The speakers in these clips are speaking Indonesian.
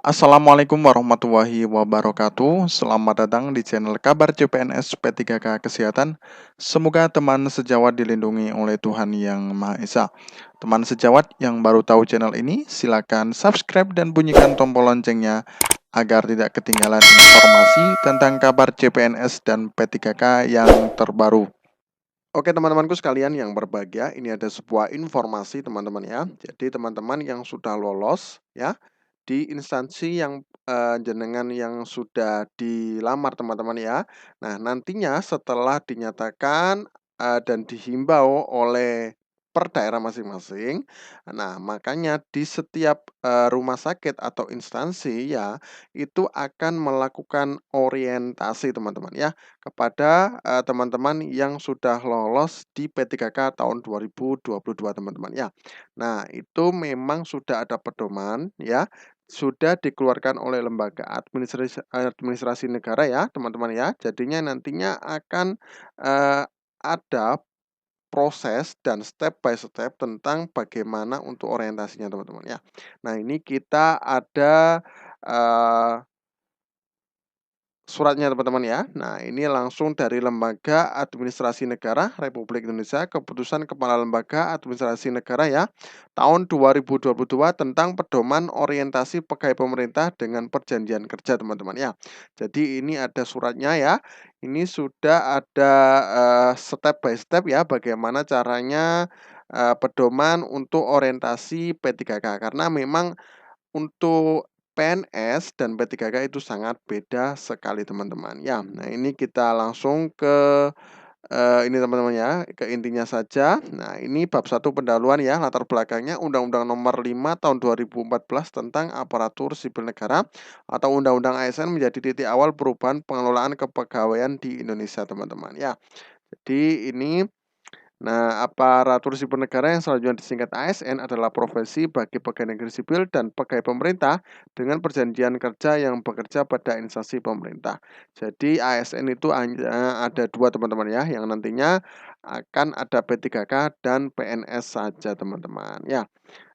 Assalamualaikum warahmatullahi wabarakatuh. Selamat datang di channel Kabar CPNS P3K Kesehatan. Semoga teman sejawat dilindungi oleh Tuhan Yang Maha Esa. Teman sejawat yang baru tahu channel ini, silakan subscribe dan bunyikan tombol loncengnya agar tidak ketinggalan informasi tentang kabar CPNS dan P3K yang terbaru. Oke teman-temanku sekalian yang berbahagia, ini ada sebuah informasi teman-teman ya. Jadi teman-teman yang sudah lolos ya di instansi yang jenengan yang sudah dilamar teman-teman ya. Nah, nantinya setelah dinyatakan dan dihimbau oleh per daerah masing-masing, nah makanya di setiap rumah sakit atau instansi ya itu akan melakukan orientasi teman-teman ya kepada teman-teman yang sudah lolos di P3K tahun 2022 teman-teman ya. Nah, itu memang sudah ada pedoman ya, sudah dikeluarkan oleh lembaga administrasi negara ya, teman-teman ya. Jadinya nantinya akan ada proses dan step by step tentang bagaimana untuk orientasinya, teman-teman ya. Nah, ini kita ada suratnya teman-teman ya. Nah, ini langsung dari Lembaga Administrasi Negara Republik Indonesia, Keputusan Kepala Lembaga Administrasi Negara ya, tahun 2022 tentang pedoman orientasi pegawai pemerintah dengan perjanjian kerja teman-teman ya. Jadi ini ada suratnya ya. Ini sudah ada step by step ya bagaimana caranya pedoman untuk orientasi P3K karena memang untuk PNS dan P3K itu sangat beda sekali teman-teman ya. Nah ini kita langsung ke ini teman-teman ya, ke intinya saja. Nah ini bab 1 pendahuluan ya, latar belakangnya Undang-Undang Nomor 5 Tahun 2014 tentang Aparatur Sipil Negara atau Undang-Undang ASN menjadi titik awal perubahan pengelolaan kepegawaian di Indonesia teman-teman ya. Jadi ini aparatur sipil negara yang selanjutnya disingkat ASN adalah profesi bagi pegawai negeri sipil dan pegawai pemerintah dengan perjanjian kerja yang bekerja pada instansi pemerintah. Jadi ASN itu hanya ada dua teman-teman ya, yang nantinya akan ada P3K dan PNS saja teman-teman ya.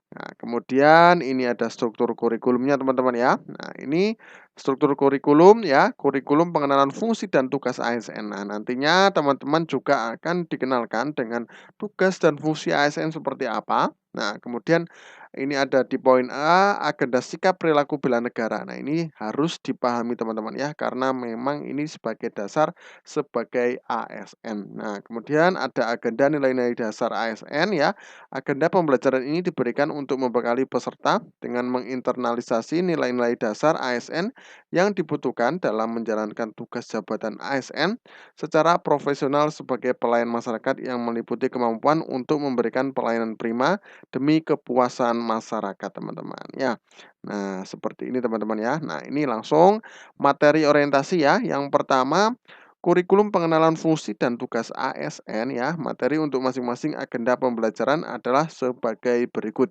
Nah, kemudian ini ada struktur kurikulumnya teman-teman ya. Nah, ini struktur kurikulum ya, kurikulum pengenalan fungsi dan tugas ASN. Nah, nantinya teman-teman juga akan dikenalkan dengan tugas dan fungsi ASN seperti apa. Nah, kemudian ini ada di poin A, agenda sikap perilaku bela negara. Nah, ini harus dipahami teman-teman ya, karena memang ini sebagai dasar sebagai ASN. Nah, kemudian ada agenda nilai-nilai dasar ASN ya. Agenda pembelajaran ini diberikan untuk membekali peserta dengan menginternalisasi nilai-nilai dasar ASN yang dibutuhkan dalam menjalankan tugas jabatan ASN secara profesional sebagai pelayan masyarakat yang meliputi kemampuan untuk memberikan pelayanan prima demi kepuasan masyarakat, teman-teman ya. Nah, seperti ini teman-teman ya. Nah, ini langsung materi orientasi ya. Yang pertama, kurikulum pengenalan fungsi dan tugas ASN ya. Materi untuk masing-masing agenda pembelajaran adalah sebagai berikut.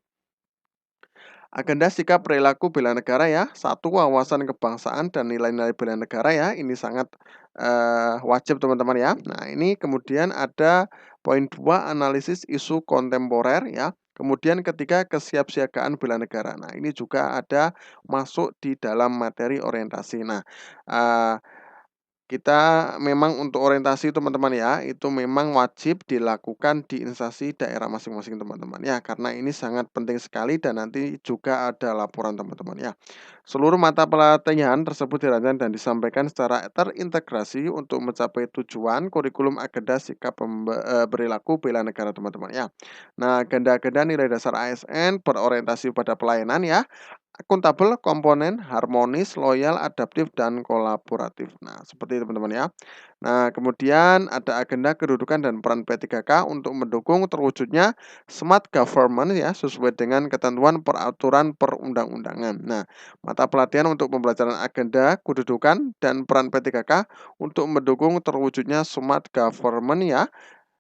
Agenda sikap perilaku bela negara ya. Satu, wawasan kebangsaan dan nilai-nilai bela negara ya. Ini sangat wajib teman-teman ya. Nah, ini kemudian ada poin 2, analisis isu kontemporer ya. Kemudian ketiga, kesiapsiagaan bela negara. Nah, ini juga ada masuk di dalam materi orientasi. Nah, kita memang untuk orientasi teman-teman ya, itu memang wajib dilakukan di instansi daerah masing-masing teman-teman ya, karena ini sangat penting sekali dan nanti juga ada laporan teman-teman ya. Seluruh mata pelatihan tersebut dirancang dan disampaikan secara terintegrasi untuk mencapai tujuan kurikulum agenda sikap perilaku bela negara teman-teman ya. Nah, agenda-agenda nilai dasar ASN berorientasi pada pelayanan ya, akuntabel, komponen, harmonis, loyal, adaptif, dan kolaboratif. Nah, seperti itu teman-teman ya. Nah, kemudian ada agenda kedudukan dan peran P3K untuk mendukung terwujudnya smart government ya, sesuai dengan ketentuan peraturan perundang-undangan. Nah, mata pelatihan untuk pembelajaran agenda, kedudukan, dan peran P3K untuk mendukung terwujudnya smart government ya,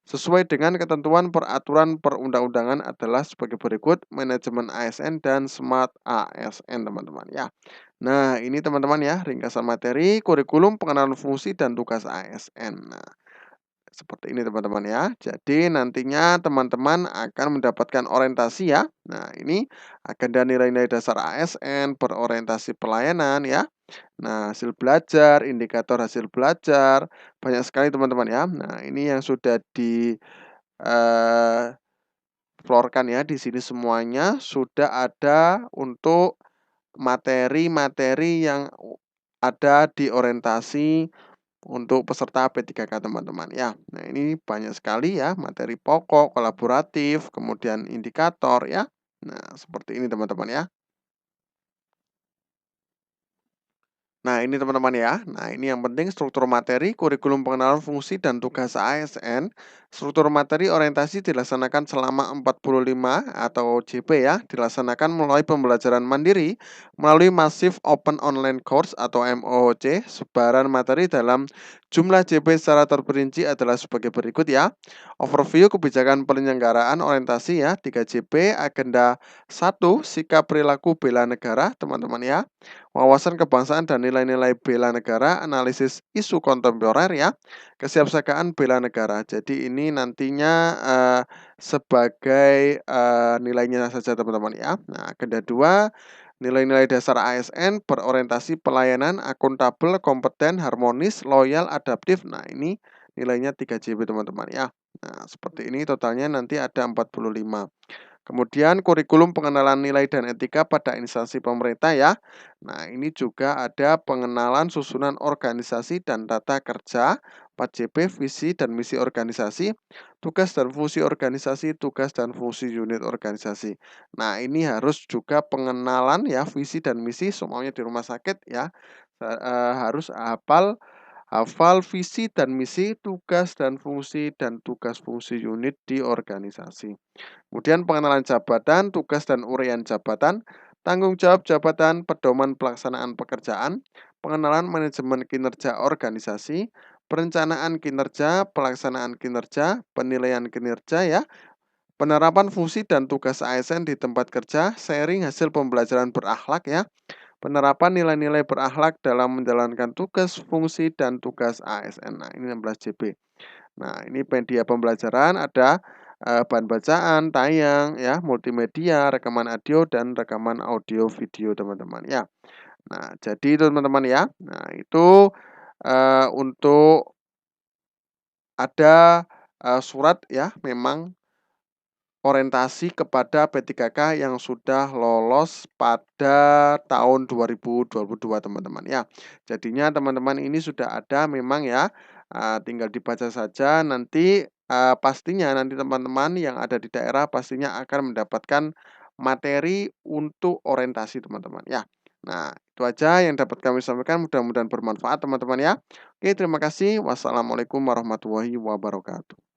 sesuai dengan ketentuan peraturan perundang-undangan adalah sebagai berikut, manajemen ASN dan smart ASN teman-teman ya. Nah ini teman-teman ya ringkasan materi kurikulum pengenalan fungsi dan tugas ASN. Nah seperti ini teman-teman ya. Jadi nantinya teman-teman akan mendapatkan orientasi ya. Nah, ini agenda nilai-nilai dasar ASN, berorientasi pelayanan ya. Nah, hasil belajar, indikator hasil belajar, banyak sekali teman-teman ya. Nah, ini yang sudah di florkan ya, di sini semuanya sudah ada untuk materi-materi yang ada di orientasi untuk peserta P3K teman-teman ya. Nah, ini banyak sekali ya materi pokok, kolaboratif, kemudian indikator ya. Nah, seperti ini teman-teman ya. Nah, ini teman-teman ya. Nah, ini yang penting struktur materi, kurikulum pengenalan fungsi dan tugas ASN. Struktur materi orientasi dilaksanakan selama 45 atau JP ya, dilaksanakan melalui pembelajaran mandiri, melalui Massive Open Online Course atau MOOC. Sebaran materi dalam jumlah JP secara terperinci adalah sebagai berikut ya. Overview kebijakan penyelenggaraan orientasi ya, 3 JP, agenda 1, sikap perilaku bela negara, teman-teman ya. Wawasan kebangsaan dan nilai-nilai bela negara, analisis isu kontemporer ya, kesiapsiagaan bela negara. Jadi ini nantinya sebagai nilainya saja teman-teman ya. Nah, agenda 2, nilai-nilai dasar ASN, berorientasi pelayanan, akuntabel, kompeten, harmonis, loyal, adaptif. Nah, ini nilainya 3 JP teman-teman ya. Nah, seperti ini totalnya nanti ada 45. Kemudian kurikulum pengenalan nilai dan etika pada instansi pemerintah ya. Nah, ini juga ada pengenalan susunan organisasi dan tata kerja, 4JP, visi dan misi organisasi, tugas dan fungsi organisasi, tugas dan fungsi unit organisasi. Nah, ini harus juga pengenalan ya visi dan misi semuanya di rumah sakit ya. Harus hafal visi dan misi, tugas dan tugas fungsi unit di organisasi. Kemudian pengenalan jabatan, tugas dan uraian jabatan, tanggung jawab jabatan, pedoman pelaksanaan pekerjaan, pengenalan manajemen kinerja organisasi, perencanaan kinerja, pelaksanaan kinerja, penilaian kinerja ya, penerapan fungsi dan tugas ASN di tempat kerja, sharing hasil pembelajaran berakhlak ya, penerapan nilai-nilai berakhlak dalam menjalankan tugas, fungsi, dan tugas ASN. Nah, ini 16 JB. Nah, ini media pembelajaran ada bahan bacaan, tayang, ya, multimedia, rekaman audio, dan rekaman audio video teman-teman ya. Nah, jadi itu teman-teman ya. Nah, itu untuk ada surat ya, memang orientasi kepada P3K yang sudah lolos pada tahun 2022 teman-teman ya. Jadinya teman-teman ini sudah ada memang ya, tinggal dibaca saja nanti, pastinya nanti teman-teman yang ada di daerah pastinya akan mendapatkan materi untuk orientasi teman-teman ya. Nah, itu aja yang dapat kami sampaikan, mudah-mudahan bermanfaat teman-teman ya. Oke, terima kasih. Wassalamualaikum warahmatullahi wabarakatuh.